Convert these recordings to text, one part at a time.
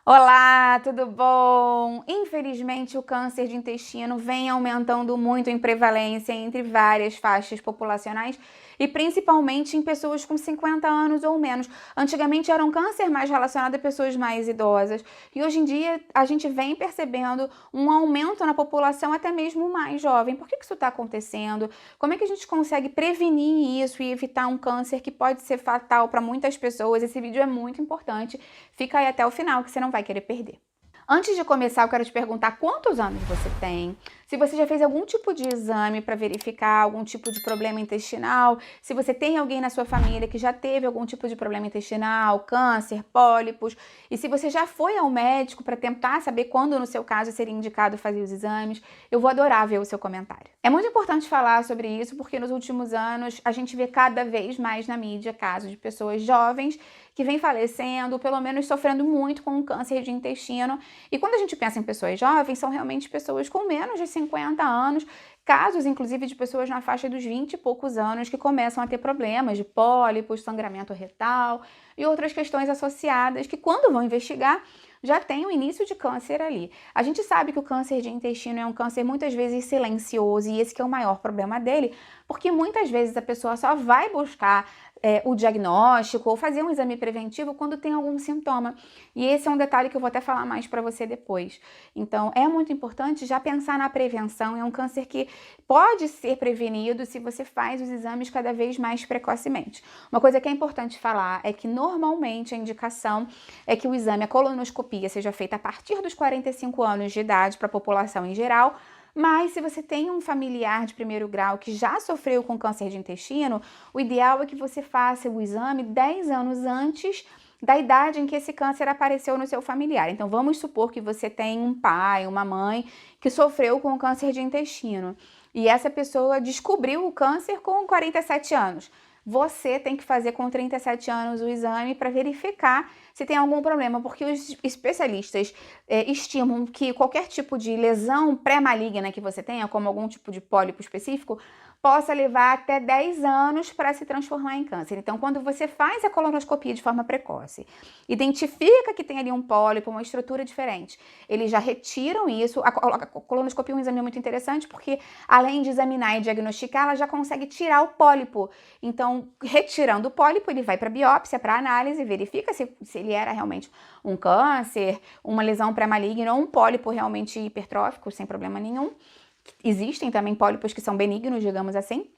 Olá, tudo bom? Infelizmente, o câncer de intestino vem aumentando muito em prevalência entre várias faixas populacionais e principalmente em pessoas com 50 anos ou menos. Antigamente era um câncer mais relacionado a pessoas mais idosas e hoje em dia a gente vem percebendo um aumento na população até mesmo mais jovem. Por que isso está acontecendo? Como é que a gente consegue prevenir isso e evitar um câncer que pode ser fatal para muitas pessoas? Esse vídeo é muito importante. Fica aí até o final que você não vai querer perder. Antes de começar, eu quero te perguntar quantos anos você tem, se você já fez algum tipo de exame para verificar algum tipo de problema intestinal, se você tem alguém na sua família que já teve algum tipo de problema intestinal, câncer, pólipos, e se você já foi ao médico para tentar saber quando, no seu caso, seria indicado fazer os exames, eu vou adorar ver o seu comentário. É muito importante falar sobre isso porque nos últimos anos a gente vê cada vez mais na mídia casos de pessoas jovens que vêm falecendo, ou pelo menos sofrendo muito com um câncer de intestino. E quando a gente pensa em pessoas jovens, são realmente pessoas com menos de 50 anos, casos inclusive de pessoas na faixa dos 20 e poucos anos que começam a ter problemas de pólipos, sangramento retal e outras questões associadas que quando vão investigar já tem o início de câncer ali. A gente sabe que o câncer de intestino é um câncer muitas vezes silencioso e esse que é o maior problema dele, porque muitas vezes a pessoa só vai buscar o diagnóstico ou fazer um exame preventivo quando tem algum sintoma. E esse é um detalhe que eu vou até falar mais para você depois. Então, é muito importante já pensar na prevenção. É um câncer que pode ser prevenido se você faz os exames cada vez mais precocemente. Uma coisa que é importante falar é que normalmente a indicação é que o exame, a colonoscopia, seja feita a partir dos 45 anos de idade para a população em geral. Mas se você tem um familiar de primeiro grau que já sofreu com câncer de intestino, o ideal é que você faça o exame 10 anos antes da idade em que esse câncer apareceu no seu familiar. Então, vamos supor que você tem um pai, uma mãe que sofreu com câncer de intestino e essa pessoa descobriu o câncer com 47 anos. Você tem que fazer com 37 anos o exame para verificar se tem algum problema, porque os especialistas estimam que qualquer tipo de lesão pré-maligna que você tenha, como algum tipo de pólipo específico, possa levar até 10 anos para se transformar em câncer. Então, quando você faz a colonoscopia de forma precoce, identifica que tem ali um pólipo, uma estrutura diferente, eles já retiram isso. A colonoscopia é um exame muito interessante porque, além de examinar e diagnosticar, ela já consegue tirar o pólipo. Então, retirando o pólipo, ele vai para biópsia, para análise, verifica se ele era realmente um câncer, uma lesão pré-maligna ou um pólipo realmente hipertrófico, sem problema nenhum. Existem também pólipos que são benignos, digamos assim,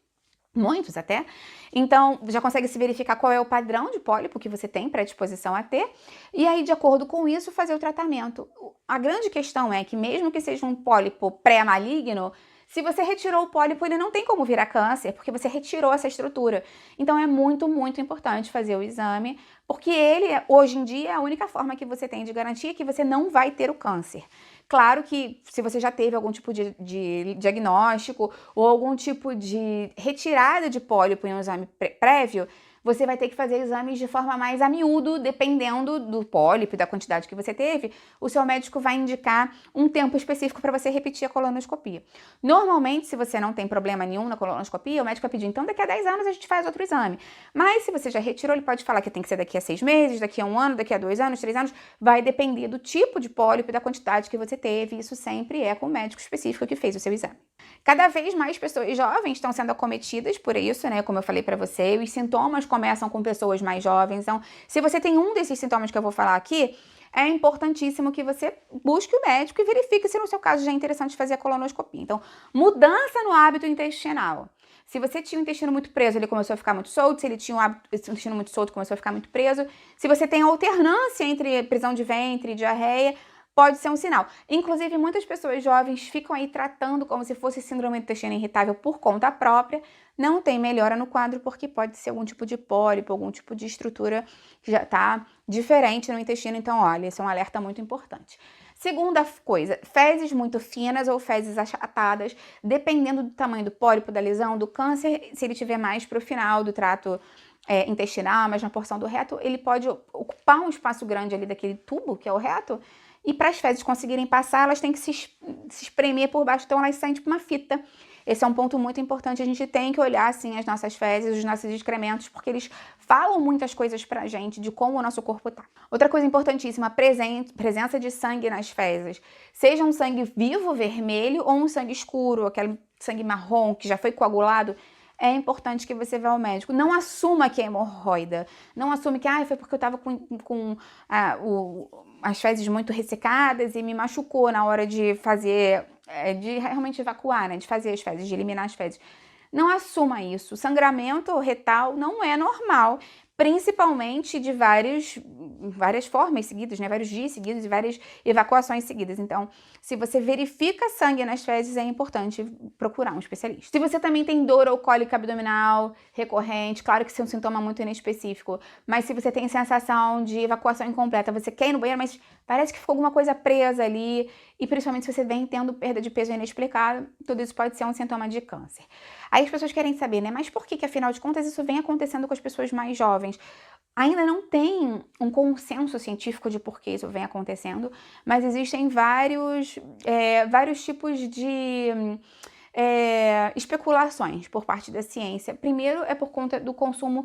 muitos até. Então, já consegue se verificar qual é o padrão de pólipo que você tem predisposição a ter, e aí, de acordo com isso, fazer o tratamento. A grande questão é que mesmo que seja um pólipo pré-maligno, se você retirou o pólipo, ele não tem como virar câncer, porque você retirou essa estrutura. Então, é muito, muito importante fazer o exame, porque ele, hoje em dia, é a única forma que você tem de garantir que você não vai ter o câncer. Claro que se você já teve algum tipo de diagnóstico ou algum tipo de retirada de pólipo em um exame prévio, você vai ter que fazer exames de forma mais a miúdo, dependendo do pólipo e da quantidade que você teve, o seu médico vai indicar um tempo específico para você repetir a colonoscopia. Normalmente, se você não tem problema nenhum na colonoscopia, o médico vai pedir, então daqui a 10 anos a gente faz outro exame. Mas se você já retirou, ele pode falar que tem que ser daqui a 6 meses, daqui a 1 ano, daqui a 2 anos, 3 anos, vai depender do tipo de pólipo e da quantidade que você teve, isso sempre é com o médico específico que fez o seu exame. Cada vez mais pessoas jovens estão sendo acometidas por isso, né? Como eu falei para você, os sintomas começam com pessoas mais jovens. Então, se você tem um desses sintomas que eu vou falar aqui, é importantíssimo que você busque o médico e verifique se no seu caso já é interessante fazer a colonoscopia. Então, mudança no hábito intestinal. Se você tinha o intestino muito preso, ele começou a ficar muito solto. Se ele tinha o intestino muito solto, começou a ficar muito preso. Se você tem alternância entre prisão de ventre e diarreia, pode ser um sinal. Inclusive, muitas pessoas jovens ficam aí tratando como se fosse síndrome do intestino irritável por conta própria. Não tem melhora no quadro porque pode ser algum tipo de pólipo, algum tipo de estrutura que já está diferente no intestino. Então, olha, esse é um alerta muito importante. Segunda coisa, fezes muito finas ou fezes achatadas, dependendo do tamanho do pólipo, da lesão, do câncer, se ele tiver mais para o final do trato intestinal, mas na porção do reto, ele pode ocupar um espaço grande ali daquele tubo, que é o reto, e para as fezes conseguirem passar, elas têm que se espremer por baixo, então elas saem tipo uma fita. Esse é um ponto muito importante, a gente tem que olhar, assim, as nossas fezes, os nossos excrementos, porque eles falam muitas coisas pra gente de como o nosso corpo tá. Outra coisa importantíssima, presença de sangue nas fezes. Seja um sangue vivo, vermelho, ou um sangue escuro, aquele sangue marrom que já foi coagulado, é importante que você vá ao médico. Não assuma que é hemorroida. Não assume que foi porque eu tava com as fezes muito ressecadas e me machucou na hora de fazer, de realmente evacuar, né? De fazer as fezes, de eliminar as fezes. Não assuma isso. Sangramento retal não é normal, principalmente de várias formas seguidas, né? Vários dias seguidos e várias evacuações seguidas. Então, se você verifica sangue nas fezes, é importante procurar um especialista. Se você também tem dor ou cólica abdominal recorrente, claro que isso é um sintoma muito inespecífico, mas se você tem sensação de evacuação incompleta, você quer ir no banheiro, mas parece que ficou alguma coisa presa ali, e principalmente se você vem tendo perda de peso inexplicável, tudo isso pode ser um sintoma de câncer. Aí as pessoas querem saber, né? Mas por que afinal de contas isso vem acontecendo com as pessoas mais jovens? Ainda não tem um consenso científico de por que isso vem acontecendo, mas existem vários tipos de especulações por parte da ciência. Primeiro é por conta do consumo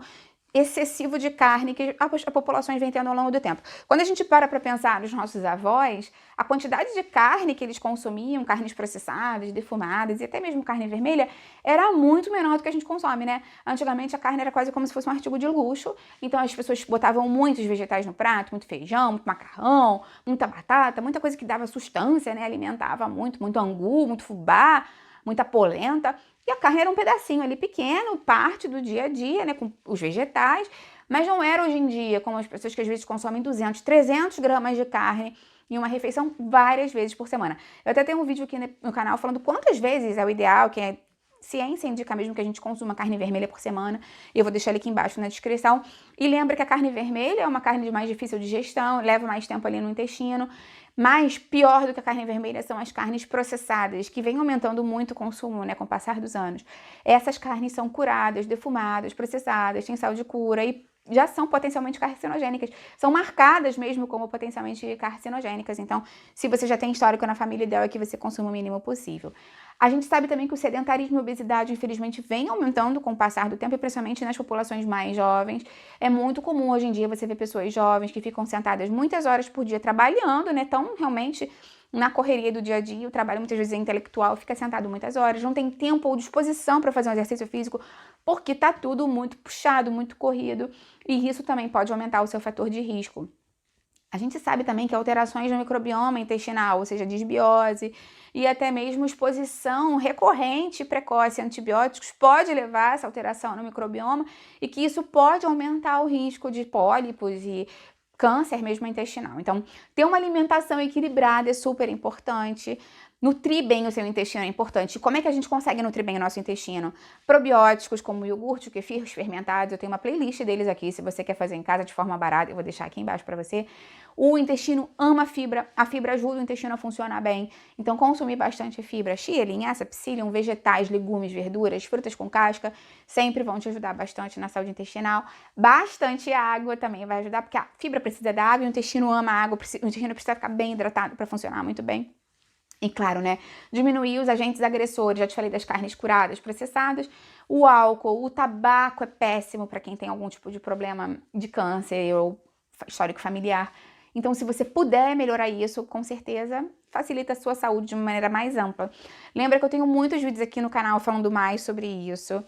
excessivo de carne que as populações vêm tendo ao longo do tempo. Quando a gente para pensar nos nossos avós, a quantidade de carne que eles consumiam, carnes processadas, defumadas e até mesmo carne vermelha, era muito menor do que a gente consome, né? Antigamente a carne era quase como se fosse um artigo de luxo, então as pessoas botavam muitos vegetais no prato, muito feijão, muito macarrão, muita batata, muita coisa que dava sustância, né? Alimentava muito angu, muito fubá, muita polenta. E a carne era um pedacinho ali pequeno, parte do dia a dia, né, com os vegetais, mas não era hoje em dia, como as pessoas que às vezes consomem 200, 300 gramas de carne em uma refeição várias vezes por semana. Eu até tenho um vídeo aqui no canal falando quantas vezes é o ideal, que ciência indica mesmo que a gente consuma carne vermelha por semana, e eu vou deixar ele aqui embaixo na descrição. E lembra que a carne vermelha é uma carne mais difícil de digestão, leva mais tempo ali no intestino, mas pior do que a carne vermelha são as carnes processadas, que vem aumentando muito o consumo, né, com o passar dos anos. Essas carnes são curadas, defumadas, processadas, têm sal de cura e já são potencialmente carcinogênicas. São marcadas mesmo como potencialmente carcinogênicas. Então, se você já tem histórico na família, o ideal é que você consuma o mínimo possível. A gente sabe também que o sedentarismo e a obesidade, infelizmente, vem aumentando com o passar do tempo, e principalmente nas populações mais jovens. É muito comum hoje em dia você ver pessoas jovens que ficam sentadas muitas horas por dia trabalhando, né? Tão realmente na correria do dia a dia, o trabalho muitas vezes é intelectual, fica sentado muitas horas, não tem tempo ou disposição para fazer um exercício físico, porque tá tudo muito puxado, muito corrido, e isso também pode aumentar o seu fator de risco. A gente sabe também que alterações no microbioma intestinal, ou seja, disbiose e até mesmo exposição recorrente e precoce a antibióticos pode levar a essa alteração no microbioma e que isso pode aumentar o risco de pólipos e câncer mesmo intestinal. Então, ter uma alimentação equilibrada é super importante. Nutrir bem o seu intestino é importante. Como é que a gente consegue nutrir bem o nosso intestino? Probióticos como o iogurte, o kefir, os fermentados. Eu tenho uma playlist deles aqui, se você quer fazer em casa de forma barata, eu vou deixar aqui embaixo para você. O intestino ama fibra, a fibra ajuda o intestino a funcionar bem. Então, consumir bastante fibra, chia, linhaça, psyllium, vegetais, legumes, verduras, frutas com casca, sempre vão te ajudar bastante na saúde intestinal. Bastante água também vai ajudar, porque a fibra precisa da água e o intestino ama a água, o intestino precisa ficar bem hidratado para funcionar muito bem. E claro, né, diminuir os agentes agressores, já te falei das carnes curadas, processadas, o álcool, o tabaco é péssimo para quem tem algum tipo de problema de câncer ou histórico familiar. Então, se você puder melhorar isso, com certeza facilita a sua saúde de uma maneira mais ampla. Lembra que eu tenho muitos vídeos aqui no canal falando mais sobre isso.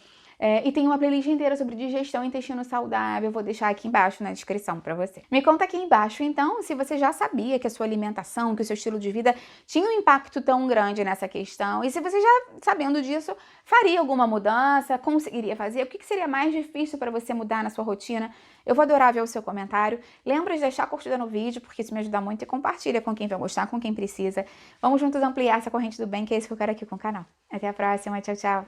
E tem uma playlist inteira sobre digestão e intestino saudável, eu vou deixar aqui embaixo na descrição para você. Me conta aqui embaixo, então, se você já sabia que a sua alimentação, que o seu estilo de vida tinha um impacto tão grande nessa questão, e se você já, sabendo disso, faria alguma mudança, conseguiria fazer, o que seria mais difícil para você mudar na sua rotina? Eu vou adorar ver o seu comentário. Lembra de deixar a curtida no vídeo, porque isso me ajuda muito, e compartilha com quem vai gostar, com quem precisa. Vamos juntos ampliar essa corrente do bem, que é isso que eu quero aqui com o canal. Até a próxima, tchau, tchau!